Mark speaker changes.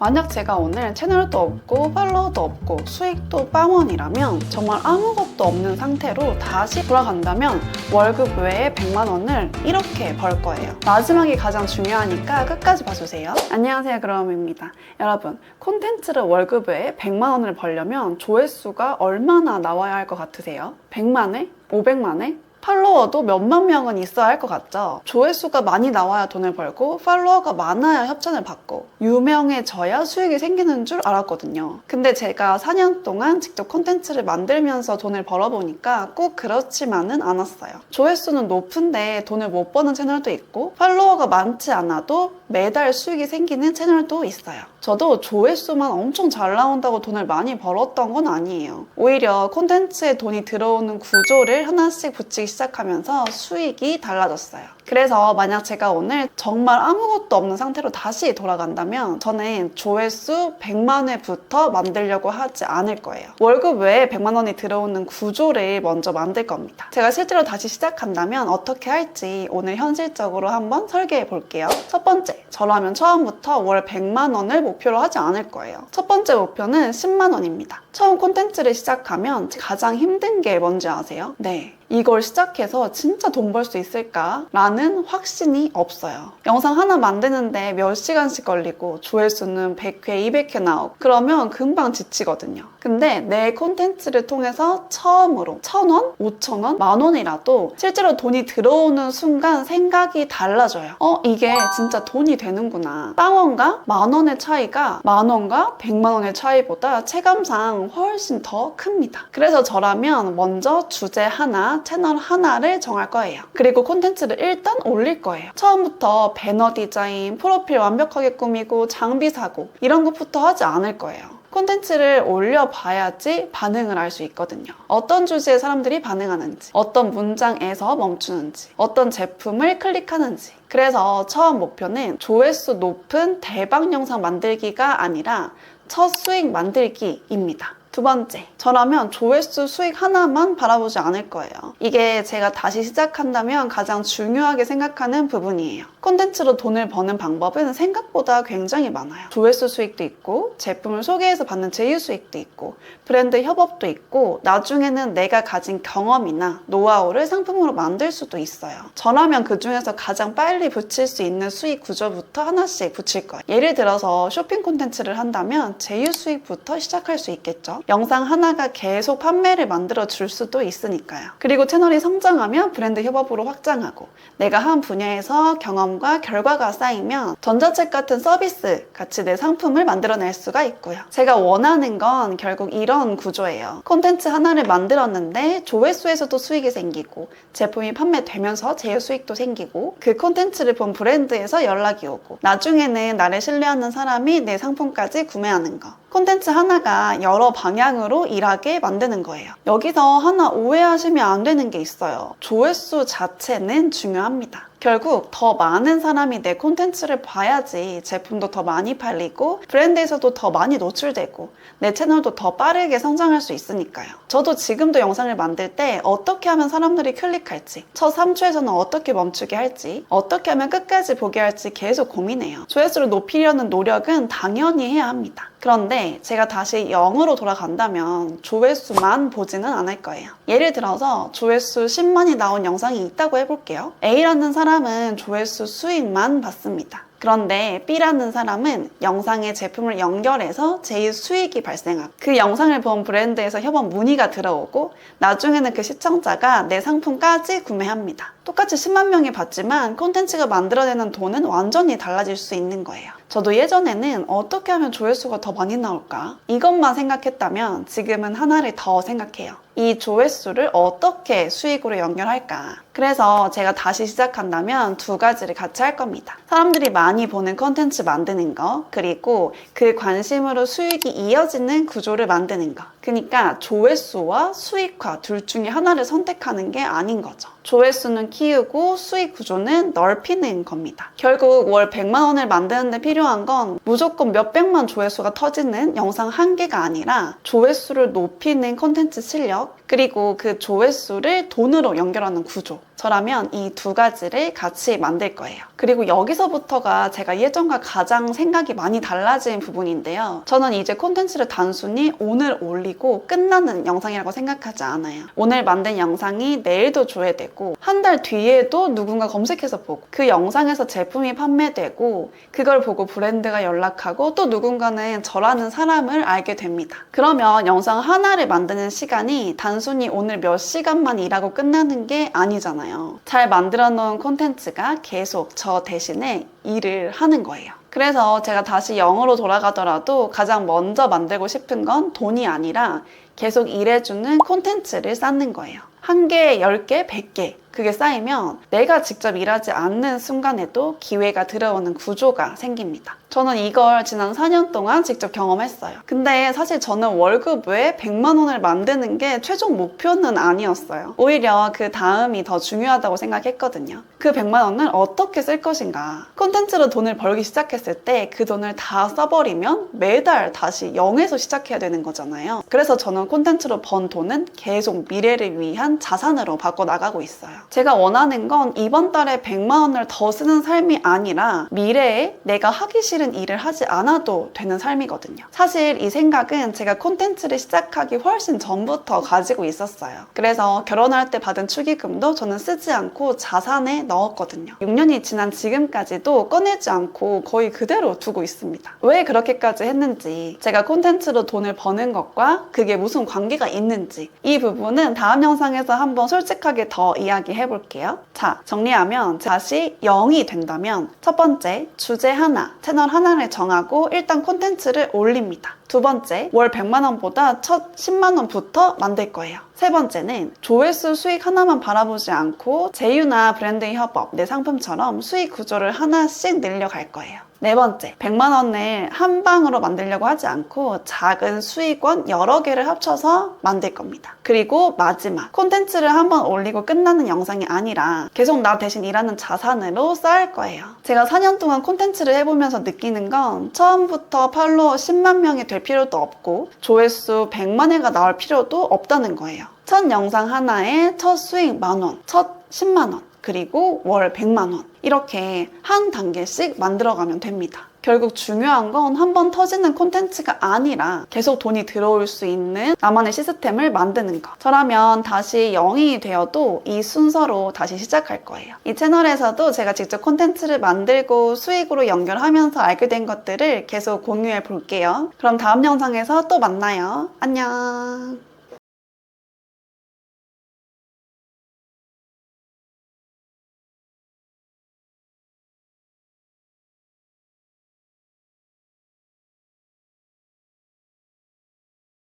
Speaker 1: 만약 제가 오늘 채널도 없고 팔로워도 없고 수익도 빵원이라면 정말 아무것도 없는 상태로 다시 돌아간다면 월급 외에 100만 원을 이렇게 벌 거예요. 마지막이 가장 중요하니까 끝까지 봐주세요. 안녕하세요, 그럼입니다. 여러분, 콘텐츠를 월급 외에 100만 원을 벌려면 조회수가 얼마나 나와야 할 것 같으세요? 100만회? 500만회? 팔로워도 몇만 명은 있어야 할 것 같죠? 조회수가 많이 나와야 돈을 벌고 팔로워가 많아야 협찬을 받고 유명해져야 수익이 생기는 줄 알았거든요. 근데 제가 4년 동안 직접 콘텐츠를 만들면서 돈을 벌어보니까 꼭 그렇지만은 않았어요. 조회수는 높은데 돈을 못 버는 채널도 있고 팔로워가 많지 않아도 매달 수익이 생기는 채널도 있어요. 저도 조회수만 엄청 잘 나온다고 돈을 많이 벌었던 건 아니에요. 오히려 콘텐츠에 돈이 들어오는 구조를 하나씩 붙이기 시작하면서 수익이 달라졌어요. 그래서 만약 제가 오늘 정말 아무것도 없는 상태로 다시 돌아간다면 저는 조회수 100만 회부터 만들려고 하지 않을 거예요. 월급 외에 100만 원이 들어오는 구조를 먼저 만들 겁니다. 제가 실제로 다시 시작한다면 어떻게 할지 오늘 현실적으로 한번 설계해 볼게요. 첫 번째, 저라면 처음부터 월 100만 원을 목표로 하지 않을 거예요. 첫 번째 목표는 10만 원입니다. 처음 콘텐츠를 시작하면 가장 힘든 게 뭔지 아세요? 네. 이걸 시작해서 진짜 돈 벌 수 있을까? 라는 확신이 없어요. 영상 하나 만드는데 몇 시간씩 걸리고 조회수는 100회, 200회 나오고 그러면 금방 지치거든요. 근데 내 콘텐츠를 통해서 처음으로 1,000원, 5,000원, 만원이라도 실제로 돈이 들어오는 순간 생각이 달라져요. 이게 진짜 돈이 되는구나. 빵원과 만원의 차이가 만원과 100만 원의 차이보다 체감상 훨씬 더 큽니다. 그래서 저라면 먼저 주제 하나, 채널 하나를 정할 거예요. 그리고 콘텐츠를 일단 올릴 거예요. 처음부터 배너 디자인, 프로필 완벽하게 꾸미고 장비 사고 이런 것부터 하지 않을 거예요. 콘텐츠를 올려봐야지 반응을 알 수 있거든요. 어떤 주제에 사람들이 반응하는지, 어떤 문장에서 멈추는지, 어떤 제품을 클릭하는지. 그래서 처음 목표는 조회수 높은 대박 영상 만들기가 아니라 첫 수익 만들기입니다. 두 번째, 저라면 조회수 수익 하나만 바라보지 않을 거예요. 이게 제가 다시 시작한다면 가장 중요하게 생각하는 부분이에요. 콘텐츠로 돈을 버는 방법은 생각보다 굉장히 많아요. 조회수 수익도 있고, 제품을 소개해서 받는 제휴 수익도 있고, 브랜드 협업도 있고, 나중에는 내가 가진 경험이나 노하우를 상품으로 만들 수도 있어요. 저라면 그 중에서 가장 빨리 붙일 수 있는 수익 구조부터 하나씩 붙일 거예요. 예를 들어서 쇼핑 콘텐츠를 한다면 제휴 수익부터 시작할 수 있겠죠. 영상 하나가 계속 판매를 만들어 줄 수도 있으니까요. 그리고 채널이 성장하면 브랜드 협업으로 확장하고 내가 한 분야에서 경험과 결과가 쌓이면 전자책 같은 서비스 같이 내 상품을 만들어낼 수가 있고요. 제가 원하는 건 결국 이런 구조예요. 콘텐츠 하나를 만들었는데 조회수에서도 수익이 생기고 제품이 판매되면서 제휴 수익도 생기고 그 콘텐츠를 본 브랜드에서 연락이 오고 나중에는 나를 신뢰하는 사람이 내 상품까지 구매하는 거. 콘텐츠 하나가 여러 방향으로 일하게 만드는 거예요. 여기서 하나 오해하시면 안 되는 게 있어요. 조회수 자체는 중요합니다. 결국 더 많은 사람이 내 콘텐츠를 봐야지 제품도 더 많이 팔리고 브랜드에서도 더 많이 노출되고 내 채널도 더 빠르게 성장할 수 있으니까요. 저도 지금도 영상을 만들 때 어떻게 하면 사람들이 클릭할지, 첫 3초에서는 어떻게 멈추게 할지, 어떻게 하면 끝까지 보게 할지 계속 고민해요. 조회수를 높이려는 노력은 당연히 해야 합니다. 그런데 제가 다시 0으로 돌아간다면 조회수만 보지는 않을 거예요. 예를 들어서 조회수 10만이 나온 영상이 있다고 해볼게요. A라는 사람은 조회수 수익만 받습니다. 그런데 B라는 사람은 영상에 제품을 연결해서 제휴 수익이 발생하고 그 영상을 본 브랜드에서 협업 문의가 들어오고 나중에는 그 시청자가 내 상품까지 구매합니다. 똑같이 10만 명이 봤지만 콘텐츠가 만들어내는 돈은 완전히 달라질 수 있는 거예요. 저도 예전에는 어떻게 하면 조회수가 더 많이 나올까? 이것만 생각했다면 지금은 하나를 더 생각해요. 이 조회수를 어떻게 수익으로 연결할까? 그래서 제가 다시 시작한다면 두 가지를 같이 할 겁니다. 사람들이 많이 보는 콘텐츠 만드는 거, 그리고 그 관심으로 수익이 이어지는 구조를 만드는 거. 그러니까 조회수와 수익화 둘 중에 하나를 선택하는 게 아닌 거죠. 조회수는 키우고 수익 구조는 넓히는 겁니다. 결국 월 100만 원을 만드는 데 필요한 건 무조건 몇백만 조회수가 터지는 영상 한 개가 아니라 조회수를 높이는 콘텐츠 실력, 그리고 그 조회수를 돈으로 연결하는 구조. 저라면 이 두 가지를 같이 만들 거예요. 그리고 여기서부터가 제가 예전과 가장 생각이 많이 달라진 부분인데요. 저는 이제 콘텐츠를 단순히 오늘 올리고 끝나는 영상이라고 생각하지 않아요. 오늘 만든 영상이 내일도 조회되고 한 달 뒤에도 누군가 검색해서 보고 그 영상에서 제품이 판매되고 그걸 보고 브랜드가 연락하고 또 누군가는 저라는 사람을 알게 됩니다. 그러면 영상 하나를 만드는 시간이 단순히 오늘 몇 시간만 일하고 끝나는 게 아니잖아요. 잘 만들어 놓은 콘텐츠가 계속 저 대신에 일을 하는 거예요. 그래서 제가 다시 영어로 돌아가더라도 가장 먼저 만들고 싶은 건 돈이 아니라 계속 일해주는 콘텐츠를 쌓는 거예요. 1개, 10개, 100개 그게 쌓이면 내가 직접 일하지 않는 순간에도 기회가 들어오는 구조가 생깁니다. 저는 이걸 지난 4년 동안 직접 경험했어요. 근데 사실 저는 월급 외에 100만 원을 만드는 게 최종 목표는 아니었어요. 오히려 그 다음이 더 중요하다고 생각했거든요. 그 100만 원을 어떻게 쓸 것인가. 콘텐츠로 돈을 벌기 시작했을 때 그 돈을 다 써버리면 매달 다시 0에서 시작해야 되는 거잖아요. 그래서 저는 콘텐츠로 번 돈은 계속 미래를 위한 자산으로 바꿔나가고 있어요. 제가 원하는 건 이번 달에 100만 원을 더 쓰는 삶이 아니라 미래에 내가 하기 싫은 일을 하지 않아도 되는 삶이거든요. 사실 이 생각은 제가 콘텐츠를 시작하기 훨씬 전부터 가지고 있었어요. 그래서 결혼할 때 받은 축의금도 저는 쓰지 않고 자산에 넣었거든요. 6년이 지난 지금까지도 꺼내지 않고 거의 그대로 두고 있습니다. 왜 그렇게까지 했는지, 제가 콘텐츠로 돈을 버는 것과 그게 무슨 관계가 있는지, 이 부분은 다음 영상에서 한번 솔직하게 더 이야기해 볼게요. 자, 정리하면 다시 0이 된다면 첫 번째, 주제 하나, 채널 하나를 정하고 일단 콘텐츠를 올립니다. 두 번째, 월 100만 원보다 첫 10만 원부터 만들 거예요. 세 번째는 조회수 수익 하나만 바라보지 않고 제휴나 브랜드 협업, 내 상품처럼 수익 구조를 하나씩 늘려갈 거예요. 네 번째, 100만 원을 한 방으로 만들려고 하지 않고 작은 수익원 여러 개를 합쳐서 만들 겁니다. 그리고 마지막, 콘텐츠를 한번 올리고 끝나는 영상이 아니라 계속 나 대신 일하는 자산으로 쌓을 거예요. 제가 4년 동안 콘텐츠를 해보면서 느끼는 건 처음부터 팔로워 10만 명이 될 필요도 없고 조회수 100만 회가 나올 필요도 없다는 거예요. 첫 영상 하나에 첫 수익 10,000원, 첫 10만 원, 그리고 월 100만 원, 이렇게 한 단계씩 만들어가면 됩니다. 결국 중요한 건 한 번 터지는 콘텐츠가 아니라 계속 돈이 들어올 수 있는 나만의 시스템을 만드는 것. 저라면 다시 0이 되어도 이 순서로 다시 시작할 거예요. 이 채널에서도 제가 직접 콘텐츠를 만들고 수익으로 연결하면서 알게 된 것들을 계속 공유해 볼게요. 그럼 다음 영상에서 또 만나요. 안녕.